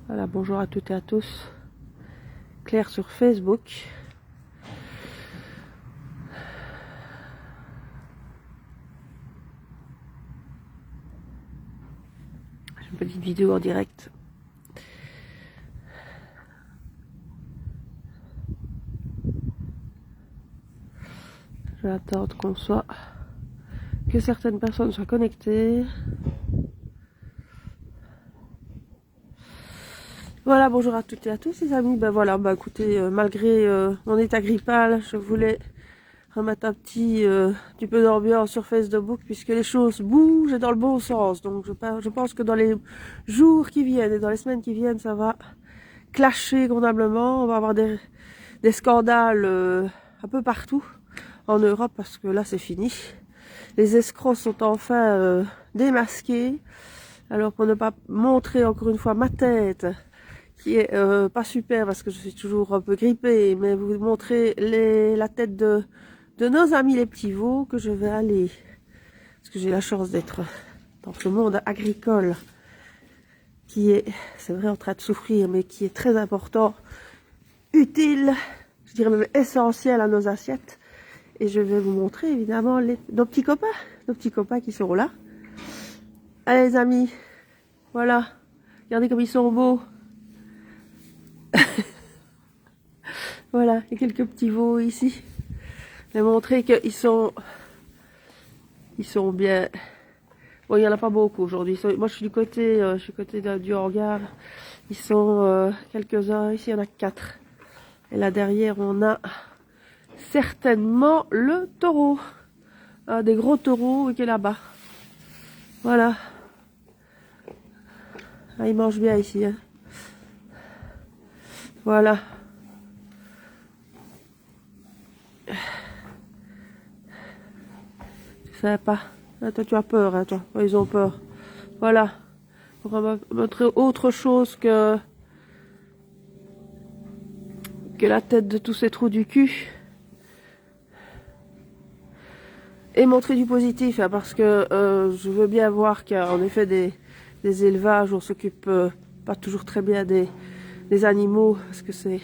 Voilà, bonjour à toutes et à tous. Claire sur Facebook. J'ai une petite vidéo en direct. Je vais attendre que certaines personnes soient connectées. Voilà, bonjour à toutes et à tous les amis. Ben voilà, écoutez, malgré mon état grippal, je voulais remettre un petit peu d'ambiance sur Facebook puisque les choses bougent et dans le bon sens. Donc je pense que dans les jours qui viennent et dans les semaines qui viennent, ça va clasher convenablement. On va avoir des scandales un peu partout en Europe parce que là c'est fini. Les escrocs sont enfin démasqués. Alors pour ne pas montrer encore une fois ma tête, qui est pas super parce que je suis toujours un peu grippée, mais vous montrer la tête de nos amis les petits veaux, que je vais aller, parce que j'ai la chance d'être dans ce monde agricole qui est, c'est vrai, en train de souffrir, mais qui est très important, utile, je dirais même essentiel à nos assiettes. Et je vais vous montrer évidemment nos petits copains qui sont là. Allez les amis, voilà, regardez comme ils sont beaux. Voilà, il y a quelques petits veaux ici. Je vais montrer qu'ils sont bien. Bon, il n'y en a pas beaucoup aujourd'hui. Moi, je suis du côté, du hangar. Ils sont quelques-uns. Ici, il y en a 4. Et là derrière, on a certainement le taureau. Un des gros taureaux qui est là-bas. Voilà. Ah, ils mangent bien ici. Hein. Voilà. C'est sympa. Ah, toi, tu as peur, hein, toi. Oh, ils ont peur. Voilà. Pour montrer autre chose que la tête de tous ces trous du cul. Et montrer du positif, hein, parce que je veux bien voir qu'il y a en effet des élevages où on s'occupe pas toujours très bien des animaux, parce que c'est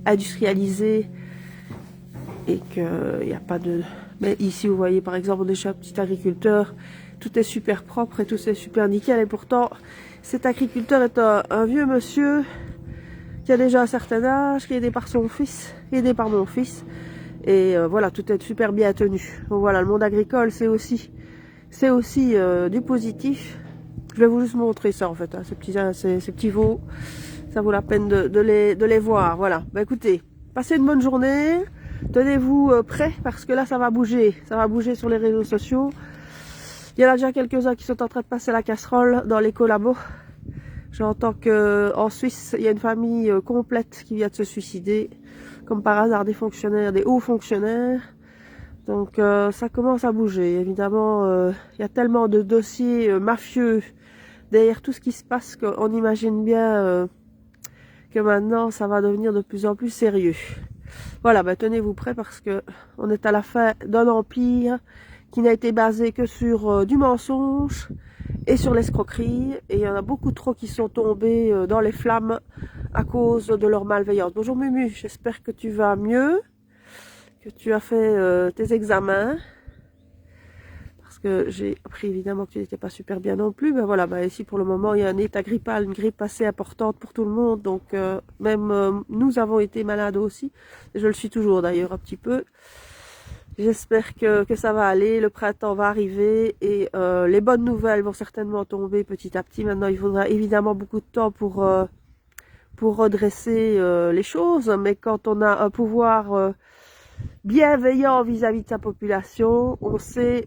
industrialisé et qu'il n'y a pas de... Mais ici, vous voyez, par exemple, on est chez un petit agriculteur, tout est super propre et tout est super nickel, et pourtant, cet agriculteur est un vieux monsieur qui a déjà un certain âge, qui est aidé par son fils, aidé par mon fils, et voilà, tout est super bien tenu. Donc voilà, le monde agricole, c'est aussi du positif. Je vais vous juste montrer ça en fait, hein, ces petits veaux, ça vaut la peine de les voir. Voilà, écoutez, passez une bonne journée, tenez-vous prêts parce que là ça va bouger sur les réseaux sociaux. Il y en a déjà quelques-uns qui sont en train de passer la casserole dans les collabos. J'entends qu'en Suisse, il y a une famille complète qui vient de se suicider, comme par hasard des hauts fonctionnaires. Donc ça commence à bouger. Évidemment, il y a tellement de dossiers mafieux derrière tout ce qui se passe qu'on imagine bien que maintenant ça va devenir de plus en plus sérieux. Voilà, tenez-vous prêts parce que on est à la fin d'un empire qui n'a été basé que sur du mensonge et sur l'escroquerie, et il y en a beaucoup trop qui sont tombés dans les flammes à cause de leur malveillance. Bonjour Mumu, j'espère que tu vas mieux, que tu as fait tes examens, parce que j'ai appris évidemment que tu n'étais pas super bien non plus. Voilà, ici pour le moment il y a un état grippal, une grippe assez importante pour tout le monde, donc même nous avons été malades aussi, je le suis toujours d'ailleurs un petit peu. J'espère que ça va aller, le printemps va arriver et les bonnes nouvelles vont certainement tomber petit à petit. Maintenant, il faudra évidemment beaucoup de temps pour redresser les choses, mais quand on a un pouvoir bienveillant vis-à-vis de sa population, on sait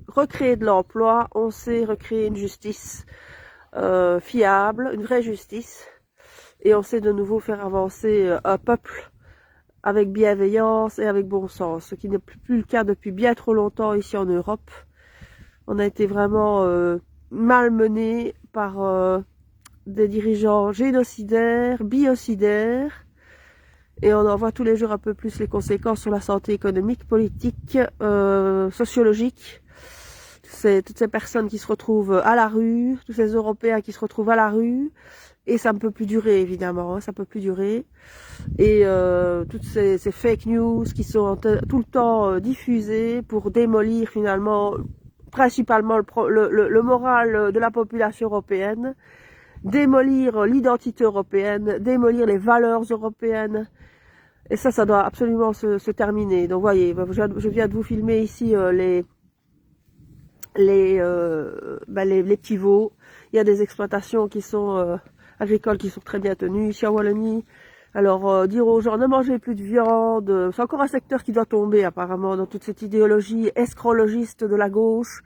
recréer de l'emploi, on sait recréer une justice fiable, une vraie justice, et on sait de nouveau faire avancer un peuple avec bienveillance et avec bon sens, ce qui n'est plus le cas depuis bien trop longtemps ici en Europe. On a été vraiment malmenés par des dirigeants génocidaires, biocidaires, et on en voit tous les jours un peu plus les conséquences sur la santé économique, politique, sociologique. toutes ces personnes qui se retrouvent à la rue, tous ces Européens qui se retrouvent à la rue, et ça ne peut plus durer évidemment, hein, ça peut plus durer. Et toutes ces fake news qui sont tout le temps diffusées pour démolir finalement, principalement le moral de la population européenne, démolir l'identité européenne, démolir les valeurs européennes. Et ça doit absolument se terminer. Donc voyez, je viens de vous filmer ici les petits veaux. Il y a des exploitations qui sont agricoles qui sont très bien tenues ici en Wallonie. Alors dire aux gens ne mangez plus de viande, c'est encore un secteur qui doit tomber apparemment dans toute cette idéologie escrologiste de la gauche,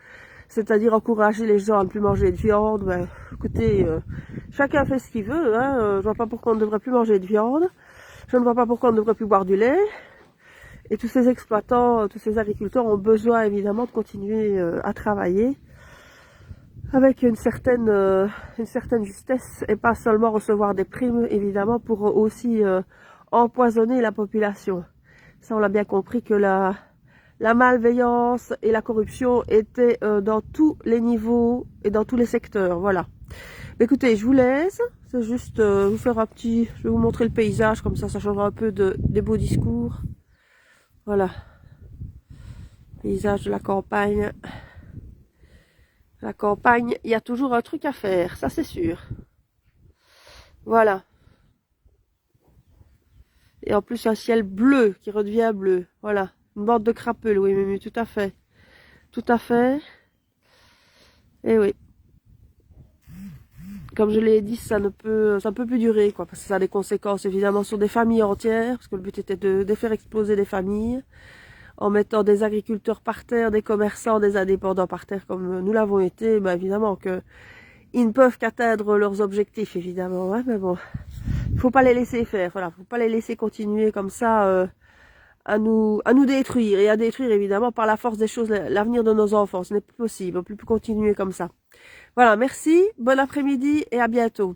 c'est-à-dire encourager les gens à ne plus manger de viande. Ben, écoutez, chacun fait ce qu'il veut, hein, je vois pas pourquoi on ne devrait plus manger de viande, je ne vois pas pourquoi on ne devrait plus boire du lait. Et tous ces exploitants, tous ces agriculteurs ont besoin évidemment de continuer à travailler avec une certaine justesse et pas seulement recevoir des primes évidemment pour aussi empoisonner la population. Ça on l'a bien compris que la malveillance et la corruption étaient dans tous les niveaux et dans tous les secteurs, voilà. Écoutez, je vous laisse, c'est juste vous faire je vais vous montrer le paysage comme ça changera un peu des beaux discours. Voilà, paysage de la campagne. La campagne, il y a toujours un truc à faire, ça c'est sûr. Voilà. Et en plus un ciel bleu qui redevient bleu. Voilà, une bande de crapauds, oui, mais tout à fait. Tout à fait. Et oui. Comme je l'ai dit, ça ne peut plus durer, quoi, parce que ça a des conséquences évidemment sur des familles entières, parce que le but était de faire exploser des familles, en mettant des agriculteurs par terre, des commerçants, des indépendants par terre, comme nous l'avons été, ben évidemment que ils ne peuvent qu'atteindre leurs objectifs, évidemment, hein, mais bon, il faut pas les laisser faire, voilà, faut pas les laisser continuer comme ça à nous détruire, et à détruire évidemment par la force des choses l'avenir de nos enfants, ce n'est plus possible, on ne peut plus continuer comme ça. Voilà, merci, bon après-midi et à bientôt.